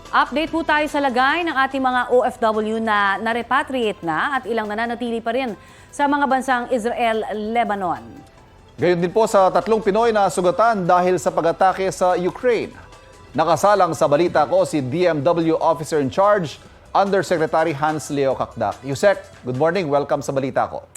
Update po tayo sa lagay ng ating mga OFW na na-repatriate na at ilang nananatili pa rin sa mga bansang Israel, Lebanon. Gayon din po sa tatlong Pinoy na sugatan dahil sa pag-atake sa Ukraine. Nakasalang sa balita ko si DMW Officer in Charge, Undersecretary Hans Leo Kakdak. Yusek, good morning. Welcome sa balita ko.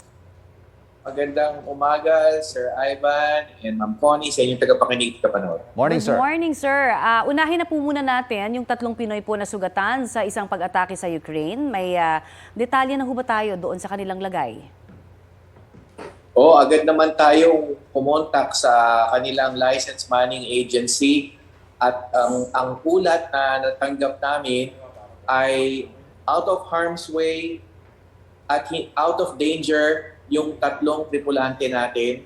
Magandang umaga, Sir Ivan and Ma'am Connie sa inyong tagapakinig at kapanood. Morning, sir. Good morning, sir. Unahin na po muna natin yung tatlong Pinoy po na sugatan sa isang pag-atake sa Ukraine. May detalye na ho ba tayo doon sa kanilang lagay? Agad naman tayong pumontak sa kanilang license manning agency at ang ulat na natanggap namin ay out of harm's way at out of danger yung tatlong tripulante natin.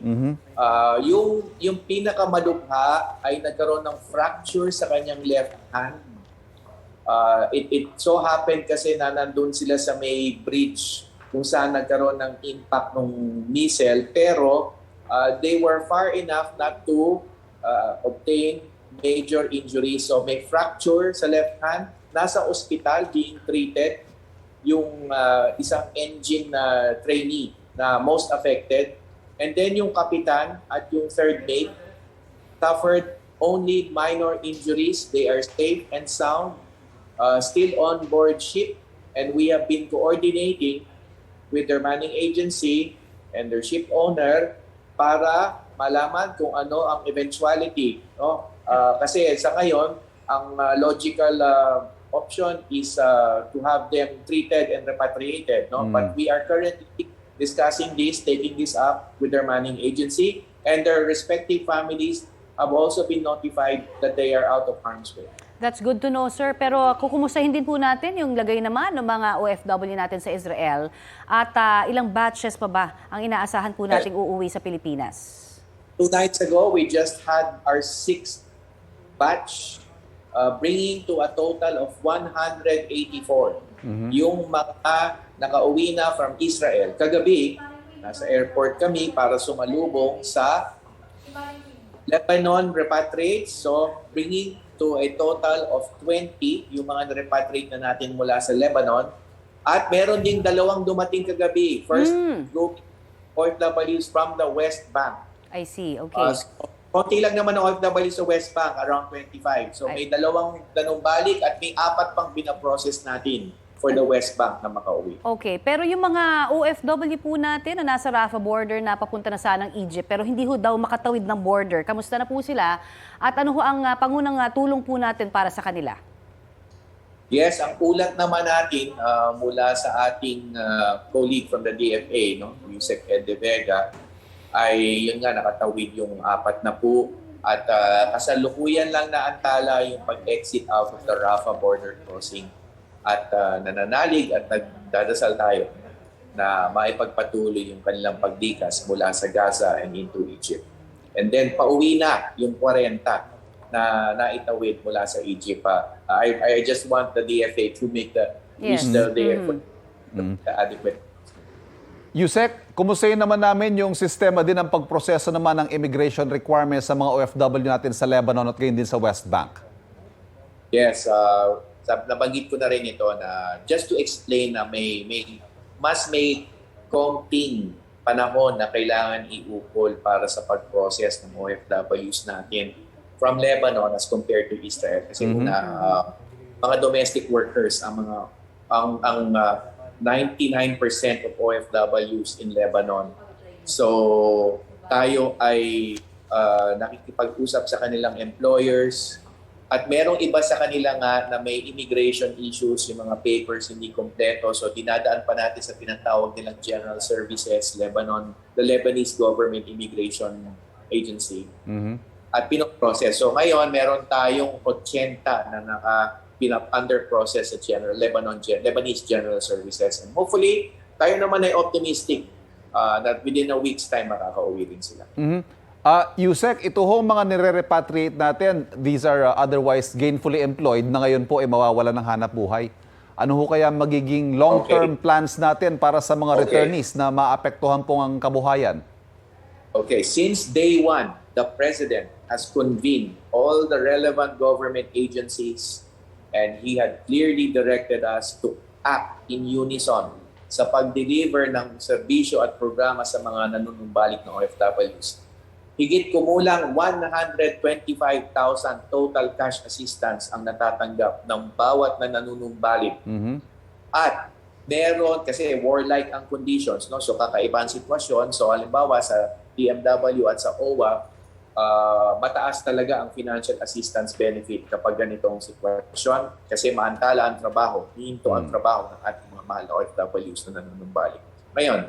Yung pinakamalubha ay nagkaroon ng fracture sa kanyang left hand. It so happened kasi na nandun sila sa may bridge kung saan nagkaroon ng impact ng missile, pero they were far enough not to obtain major injuries. So may fracture sa left hand, nasa ospital being treated yung isang engine trainee na most affected. And then yung kapitan at yung third mate suffered only minor injuries. They are safe and sound, still on board ship, and we have been coordinating with their manning agency and their ship owner para malaman kung ano ang eventuality. No? Kasi sa ngayon, ang logical option is to have them treated and repatriated. No? But we are currently discussing this, taking this up with their manning agency, and their respective families have also been notified that they are out of harm's way. That's good to know, sir. Pero kukumustahin din po natin yung lagay naman ng mga OFW natin sa Israel at ilang batches pa ba ang inaasahan po nating uuwi sa Pilipinas? 2 nights ago, we just had our 6th batch, bringing to a total of 184. Yung mga nakauwi na from Israel. Kagabi, nasa airport kami para sumalubong sa Lebanon repatriates. So, bringing to a total of 20 yung mga na-repatriate na natin mula sa Lebanon. At meron ding dalawang dumating kagabi. First group OFWs from the West Bank. I see, okay. Konti lang naman ang OFW sa West Bank, around 25. So may dalawang balik at may 4 pang binaprocess natin for the West Bank na makauwi. Okay, pero yung mga OFW po natin na nasa Rafah border na papunta na sanang Egypt pero hindi ho daw makatawid ng border, kamusta na po sila? At ano ho ang pangunang tulong po natin para sa kanila? Yes, ang ulat naman natin mula sa ating colleague from the DFA, no, Yusek Ed de Vega, ay yun nga, nakatawid yung 4 na po at kasalukuyan lang naantala yung pag-exit out of the Rafah border crossing at nananalig at nagdadasal tayo na maipagpatuloy yung kanilang pagdikas mula sa Gaza and into Egypt. And then pauwi na yung 40 na naitawid mula sa Egypt. I just want the DFA to make the effort, the adequate. Yusek, kumustahin naman namin yung sistema din ng pagproseso naman ng immigration requirements sa mga OFW natin sa Lebanon at gayon din sa West Bank? Yes, nabanggit ko na rin ito na just to explain na may konting panahon na kailangan iukol para sa pag-process ng OFWs natin from Lebanon as compared to Israel. Kasi mga domestic workers, ang 99% of OFWs in Lebanon. So tayo ay nakikipag-usap sa kanilang employers at merong iba sa kanila nga na may immigration issues, yung mga papers hindi kompleto. So dinadaan pa natin sa tinatawag nilang General Services Lebanon, the Lebanese Government Immigration Agency. At pinoprocess. So ngayon meron tayong 80 na under process sa Lebanese General Services. And hopefully, tayo naman ay optimistic that within a week's time makakauwi din sila. Yusek, ito ho mga nire-repatriate natin, these are otherwise gainfully employed na ngayon po ay mawawala ng hanap buhay. Ano ho kaya magiging long-term plans natin para sa mga returnees na maapektuhan po ang kabuhayan? Okay, since day one, the President has convened all the relevant government agencies And he had clearly directed us to act in unison sa pag-deliver ng serbisyo at programa sa mga nanunumbalik ng OFWs. Higit kumulang 125,000 total cash assistance ang natatanggap ng bawat na nanunumbalik. At meron, kasi warlike ang conditions, no? So kakaiba ang sitwasyon. So halimbawa sa DMW at sa OWA, mataas talaga ang financial assistance benefit kapag ganitong sitwasyon kasi maantala ang trabaho, hihinto ang trabaho ng ating mga mahal na OFWs na nanunumbalik. Ngayon,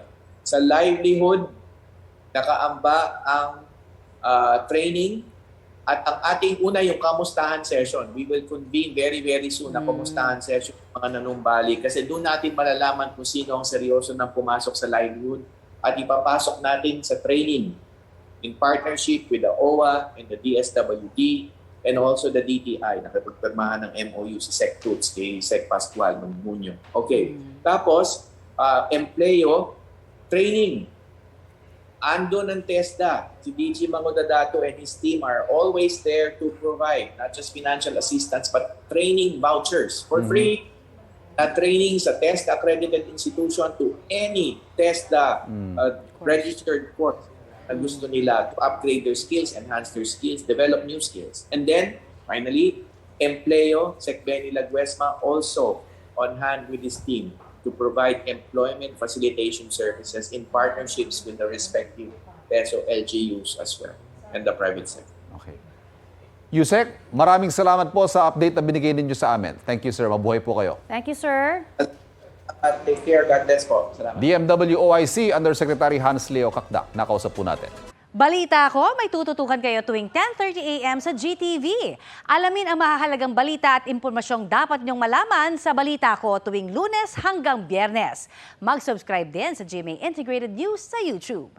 sa livelihood, nakaamba ang training at ang ating una yung kamustahan session. We will convene very, very soon na kamustahan session ng mga nanumbalik kasi doon natin malalaman kung sino ang seryoso nang pumasok sa livelihood at ipapasok natin sa training in partnership with the OWA and the DSWD and also the DTI. Nakapagpirmahan ng MOU si Sec Toots kay Sec Pascual ng Munyo. Okay. Tapos, empleo, training. Ando ng TESDA, si DG Mangodadato and his team are always there to provide not just financial assistance but training vouchers for free. Training sa TESDA accredited institution to any TESDA registered course na gusto nila to upgrade their skills, enhance their skills, develop new skills. And then, finally, Empleo, Sec Benny Laguesma also on hand with his team to provide employment facilitation services in partnerships with the respective PESO LGUs as well and the private sector. Okay. Yusek, maraming salamat po sa update na binigay ninyo sa amin. Thank you, sir. Mabuhay po kayo. Thank you, sir. Take care. God bless po. Salamat. DMW OIC Undersecretary Hans Leo Kakdak. Nakausap po natin. Balita ko, may tututukan kayo tuwing 10:30 a.m. sa GTV. Alamin ang mahahalagang balita at impormasyong dapat niyong malaman sa Balita Ko tuwing Lunes hanggang Biyernes. Mag-subscribe din sa GMA Integrated News sa YouTube.